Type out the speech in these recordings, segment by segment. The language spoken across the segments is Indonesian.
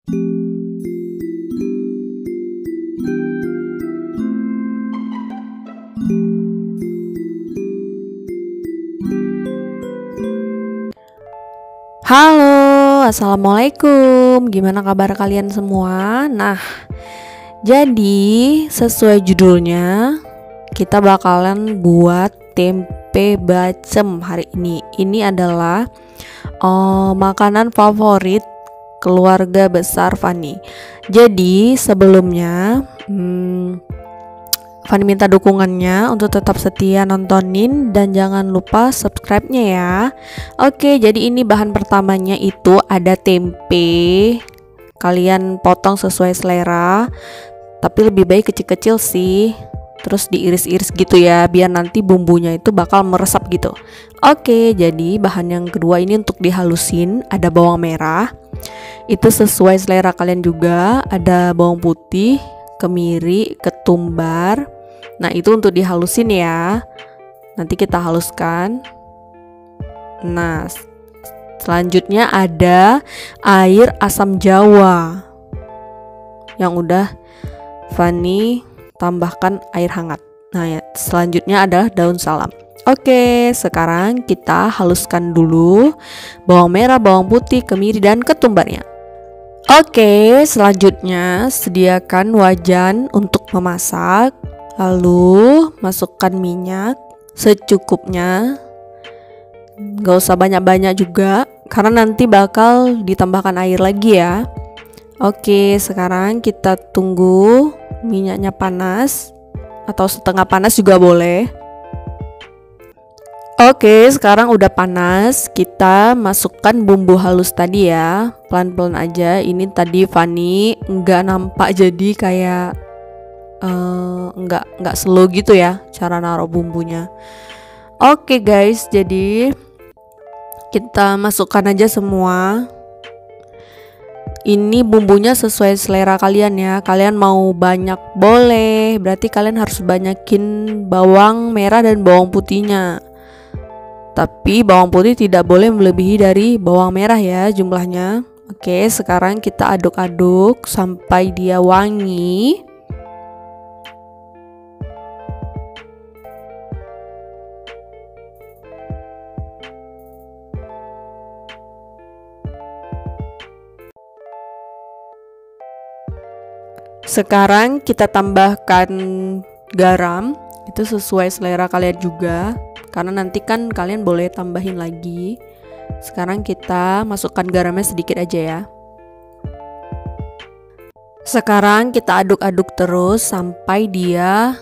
Halo, assalamualaikum. Gimana kabar kalian semua? Nah, jadi sesuai judulnya, kita bakalan buat tempe bacem hari ini. Ini adalah makanan favorit keluarga besar Fani. Jadi sebelumnya, Fani minta dukungannya untuk tetap setia nontonin dan jangan lupa subscribe-nya ya. Oke, jadi ini bahan pertamanya itu ada tempe. Kalian potong sesuai selera, tapi lebih baik kecil-kecil sih. Terus diiris-iris gitu ya, biar nanti bumbunya itu bakal meresap gitu. Oke, jadi bahan yang kedua ini untuk dihalusin, ada bawang merah. Itu sesuai selera kalian juga, ada bawang putih, kemiri, ketumbar. Nah, itu untuk dihalusin ya. Nanti kita haluskan. Nah, selanjutnya ada air asam jawa yang udah Fani tambahkan air hangat. Nah, ya, selanjutnya adalah daun salam. Oke, sekarang kita haluskan dulu bawang merah, bawang putih, kemiri, dan ketumbarnya. Oke, selanjutnya sediakan wajan untuk memasak. Lalu masukkan minyak secukupnya. Gak usah banyak-banyak juga, karena nanti bakal ditambahkan air lagi ya. Oke, sekarang kita tunggu minyaknya panas, atau setengah panas juga boleh. Oke, sekarang udah panas. Kita masukkan bumbu halus tadi ya. Pelan-pelan aja. Ini tadi Fani nggak nampak, jadi kayak nggak slow gitu ya cara naruh bumbunya. Oke guys, jadi kita masukkan aja semua. Ini bumbunya sesuai selera kalian ya. Kalian mau banyak boleh, berarti kalian harus banyakin bawang merah dan bawang putihnya. Tapi bawang putih tidak boleh melebihi dari bawang merah ya jumlahnya. Oke, sekarang kita aduk-aduk sampai dia wangi. Sekarang kita tambahkan garam, itu sesuai selera kalian juga, karena nanti kan kalian boleh tambahin lagi. Sekarang kita masukkan garamnya sedikit aja ya. Sekarang kita aduk-aduk terus sampai dia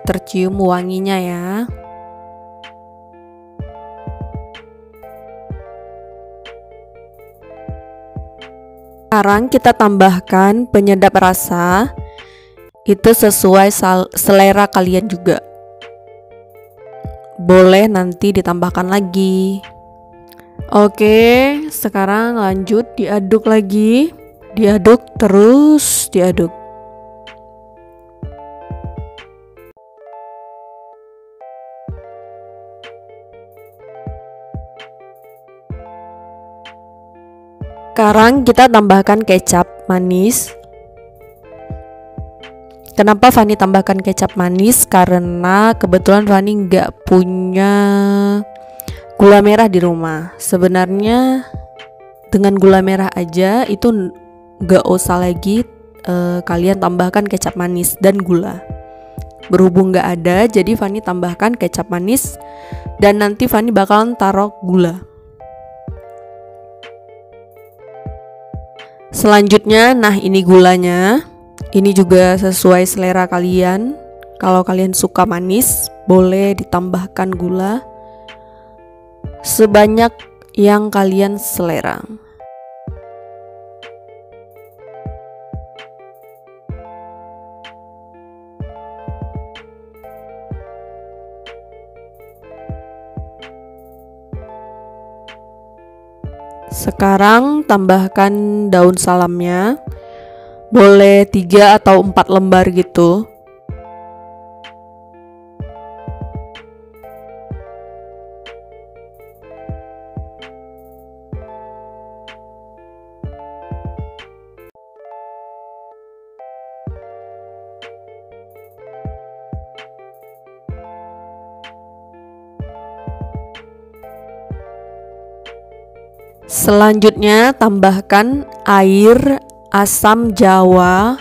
tercium wanginya ya. Sekarang kita tambahkan penyedap rasa. Itu sesuai selera kalian juga. Boleh nanti ditambahkan lagi. Oke, sekarang lanjut diaduk lagi. Diaduk terus, diaduk. Sekarang kita tambahkan kecap manis. Kenapa Fani tambahkan kecap manis? Karena kebetulan Fani nggak punya gula merah di rumah. Sebenarnya dengan gula merah aja itu nggak usah lagi kalian tambahkan kecap manis dan gula. Berhubung nggak ada, jadi Fani tambahkan kecap manis dan nanti Fani bakalan taruh gula. Selanjutnya, nah ini gulanya. Ini juga sesuai selera kalian. Kalau kalian suka manis, boleh ditambahkan gula sebanyak yang kalian selera. Sekarang tambahkan daun salamnya. Boleh 3 atau 4 lembar gitu. Selanjutnya tambahkan air asam jawa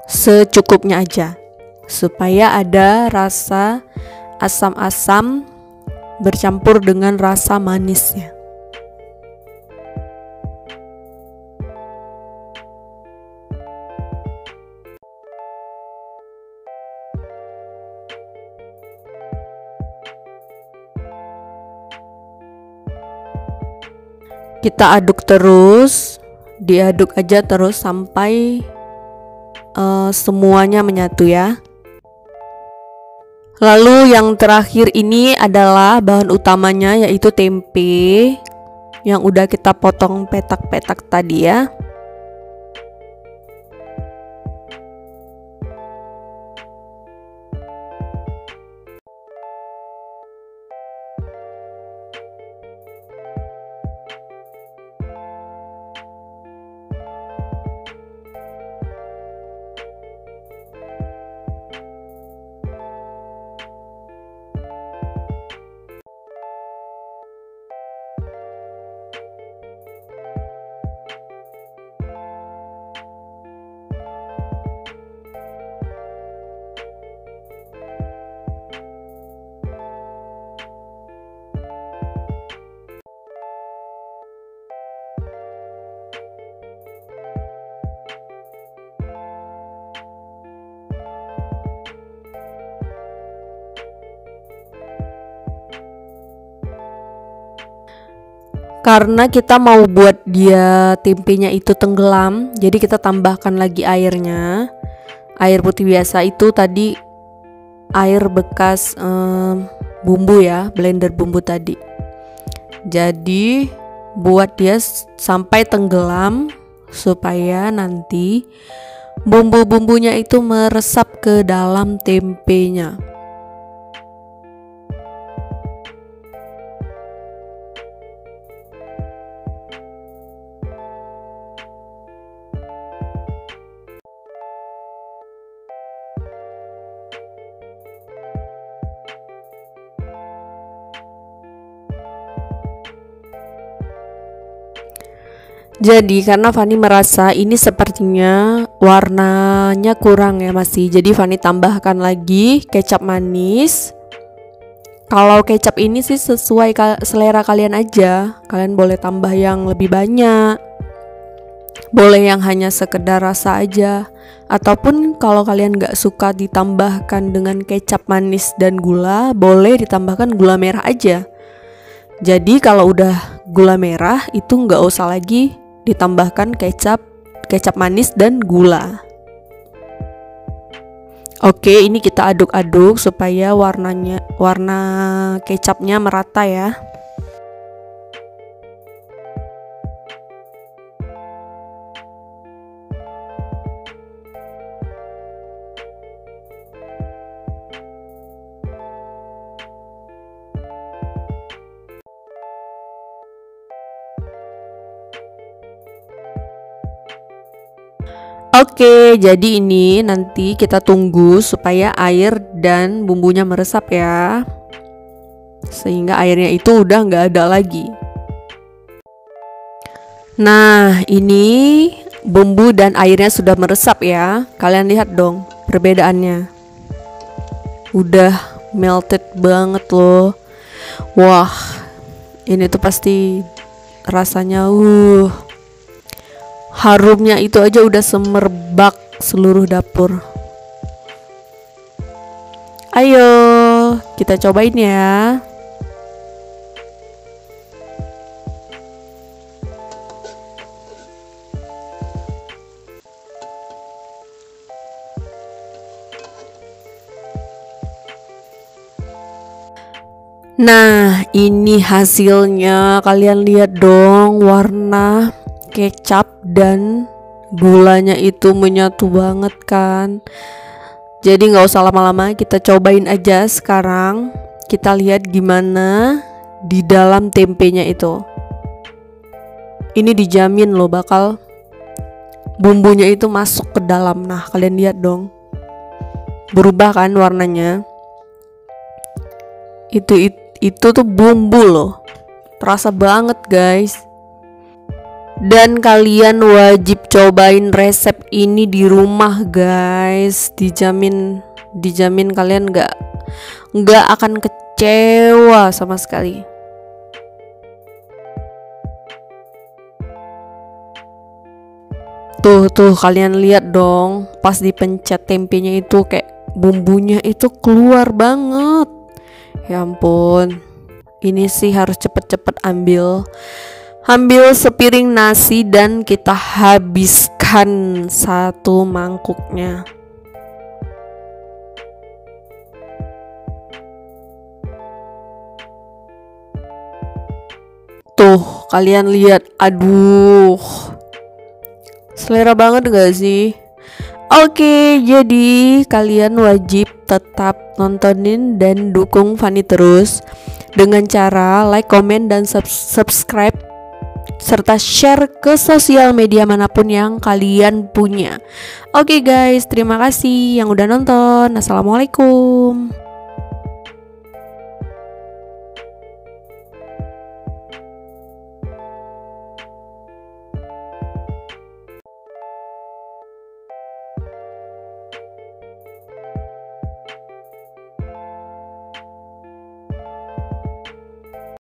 secukupnya aja, supaya ada rasa asam-asam bercampur dengan rasa manisnya. Kita aduk terus, diaduk aja terus sampai semuanya menyatu ya. Lalu yang terakhir ini adalah bahan utamanya, yaitu tempe yang udah kita potong petak-petak tadi ya. Karena kita mau buat dia tempenya itu tenggelam, jadi kita tambahkan lagi airnya. Air putih biasa itu tadi air bekas bumbu ya, blender bumbu tadi. Jadi buat dia sampai tenggelam supaya nanti bumbu-bumbunya itu meresap ke dalam tempenya. Jadi karena Fani merasa ini sepertinya warnanya kurang ya masih, jadi Fani tambahkan lagi kecap manis. Kalau kecap ini sih sesuai selera kalian aja, kalian boleh tambah yang lebih banyak, boleh yang hanya sekedar rasa aja, ataupun kalau kalian gak suka ditambahkan dengan kecap manis dan gula, boleh ditambahkan gula merah aja. Jadi kalau udah gula merah itu gak usah lagi ditambahkan kecap manis dan gula. Oke, ini kita aduk-aduk supaya warna kecapnya merata ya. Oke, jadi ini nanti kita tunggu supaya air dan bumbunya meresap ya, sehingga airnya itu udah nggak ada lagi. Nah, ini bumbu dan airnya sudah meresap ya. Kalian lihat dong perbedaannya. Udah melted banget loh. Wah, ini tuh pasti rasanya harumnya itu aja udah semerbak seluruh dapur. Ayo kita cobain ya. Nah, ini hasilnya. Kalian lihat dong, warna kecap dan gulanya itu menyatu banget kan. Jadi nggak usah lama-lama, kita cobain aja sekarang. Kita lihat gimana di dalam tempenya itu. Ini dijamin loh bakal bumbunya itu masuk ke dalam. Nah, kalian lihat dong, berubah kan warnanya. Itu tuh bumbu loh. terasa banget guys. Dan kalian wajib cobain resep ini di rumah guys. Dijamin kalian nggak akan kecewa sama sekali. Tuh kalian lihat dong, pas dipencet tempenya itu kayak bumbunya itu keluar banget. Ya ampun, ini sih harus cepet-cepet ambil sepiring nasi dan kita habiskan satu mangkuknya. Tuh kalian lihat, aduh, selera banget gak sih? Oke, jadi kalian wajib tetap nontonin dan dukung Fanny terus dengan cara like, comment, dan subscribe serta share ke sosial media manapun yang kalian punya. Oke guys, terima kasih yang udah nonton. Assalamualaikum.